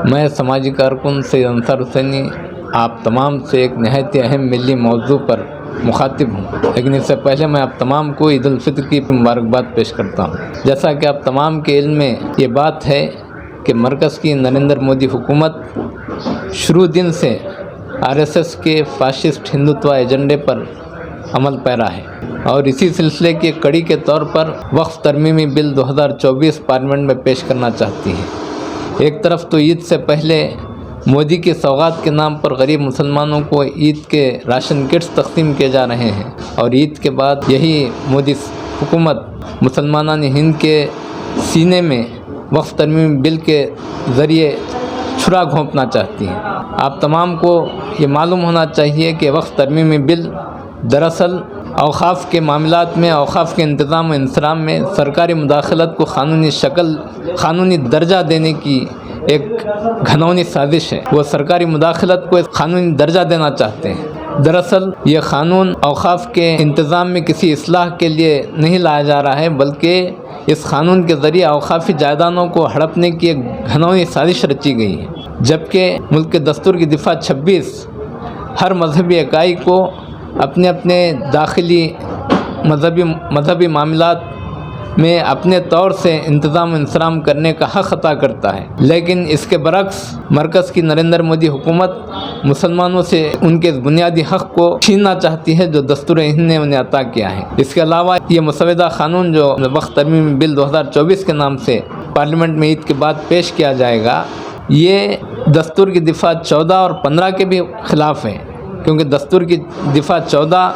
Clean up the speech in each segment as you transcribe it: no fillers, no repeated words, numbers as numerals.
میں سماجی کارکن سید انصار حسینی آپ تمام سے ایک نہایت اہم ملی موضوع پر مخاطب ہوں، لیکن اس سے پہلے میں آپ تمام کو عید الفطر کی مبارکباد پیش کرتا ہوں۔ جیسا کہ آپ تمام کے علم میں یہ بات ہے کہ مرکز کی نریندر مودی حکومت شروع دن سے RSS کے فاشسٹ ہندوتوا ایجنڈے پر عمل پیرا ہے، اور اسی سلسلے کی کڑی کے طور پر وقف ترمیمی بل 2024 پارلیمنٹ میں پیش کرنا چاہتی ہے۔ ایک طرف تو عید سے پہلے مودی کی سوغات کے نام پر غریب مسلمانوں کو عید کے راشن کٹس تقسیم کیے جا رہے ہیں، اور عید کے بعد یہی مودی حکومت مسلمانان ہند کے سینے میں وقف ترمیمی بل کے ذریعے چھرا گھونپنا چاہتی ہے۔ آپ تمام کو یہ معلوم ہونا چاہیے کہ وقف ترمیمی بل دراصل اوقاف کے معاملات میں اوقاف کے انتظام و انصرام میں سرکاری مداخلت کو قانونی درجہ دینے کی ایک گھنونی سازش ہے۔ وہ سرکاری مداخلت کو ایک قانونی درجہ دینا چاہتے ہیں۔ دراصل یہ قانون اوقاف کے انتظام میں کسی اصلاح کے لیے نہیں لایا جا رہا ہے، بلکہ اس قانون کے ذریعے اوقافی جائیدادوں کو ہڑپنے کی ایک گھنونی سازش رچی گئی ہے، جبکہ ملک کے دستور کی دفعہ 26 ہر مذہبی اکائی کو اپنے داخلی مذہبی معاملات میں اپنے طور سے انتظام و انصرام کرنے کا حق عطا کرتا ہے، لیکن اس کے برعکس مرکز کی نریندر مودی حکومت مسلمانوں سے ان کے بنیادی حق کو چھیننا چاہتی ہے جو دستور ہند نے انہیں عطا کیا ہے۔ اس کے علاوہ یہ مسودہ قانون جو وقف ترمیمی بل 2024 کے نام سے پارلیمنٹ میں عید کے بعد پیش کیا جائے گا، یہ دستور کی دفعہ 14 اور 15 کے بھی خلاف ہے، کیونکہ دستور کی دفعہ 14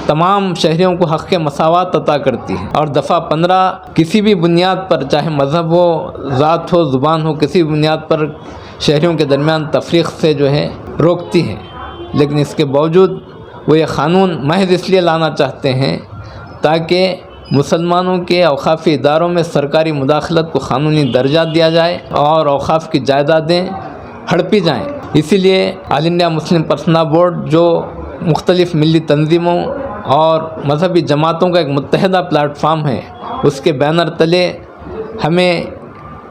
تمام شہریوں کو حق مساوات عطا کرتی ہے، اور دفعہ 15 کسی بھی بنیاد پر، چاہے مذہب ہو، ذات ہو، زبان ہو، کسی بھی بنیاد پر شہریوں کے درمیان تفریق سے روکتی ہے۔ لیکن اس کے باوجود وہ یہ قانون محض اس لیے لانا چاہتے ہیں تاکہ مسلمانوں کے اوقافی اداروں میں سرکاری مداخلت کو قانونی درجہ دیا جائے اور اوقاف کی جائیدادیں ہڑپی جائیں۔ اسی لیے آل انڈیا مسلم پرسنل بورڈ جو مختلف ملی تنظیموں اور مذہبی جماعتوں کا ایک متحدہ پلیٹ فارم ہے، اس کے بینر تلے ہمیں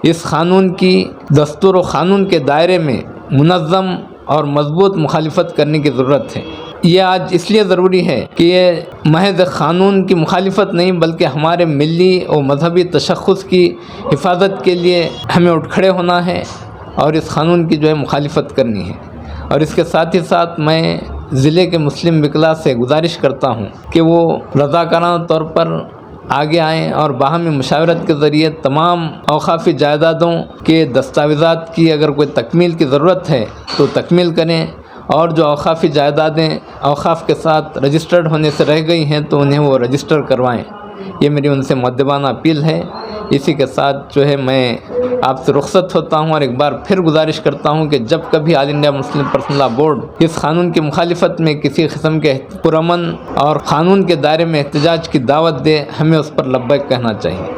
اس قانون کی دستور و قانون کے دائرے میں منظم اور مضبوط مخالفت کرنے کی ضرورت ہے۔ یہ آج اس لیے ضروری ہے کہ یہ محض قانون کی مخالفت نہیں، بلکہ ہمارے ملی اور مذہبی تشخص کی حفاظت کے لیے ہمیں اٹھ کھڑے ہونا ہے اور اس قانون کی مخالفت کرنی ہے۔ اور اس کے ساتھ ہی ساتھ میں ضلع کے مسلم وکلا سے گزارش کرتا ہوں کہ وہ رضاکارانہ طور پر آگے آئیں اور باہمی مشاورت کے ذریعے تمام اوقافی جائیدادوں کے دستاویزات کی اگر کوئی تکمیل کی ضرورت ہے تو تکمیل کریں، اور جو اوقافی جائیدادیں اوقاف کے ساتھ رجسٹرڈ ہونے سے رہ گئی ہیں تو انہیں وہ رجسٹر کروائیں۔ یہ میری ان سے مؤدبانہ اپیل ہے۔ اسی کے ساتھ میں آپ سے رخصت ہوتا ہوں، اور ایک بار پھر گزارش کرتا ہوں کہ جب کبھی آل انڈیا مسلم پرسنل بورڈ اس قانون کی مخالفت میں کسی قسم کے پرامن اور قانون کے دائرے میں احتجاج کی دعوت دے، ہمیں اس پر لبیک کہنا چاہیے۔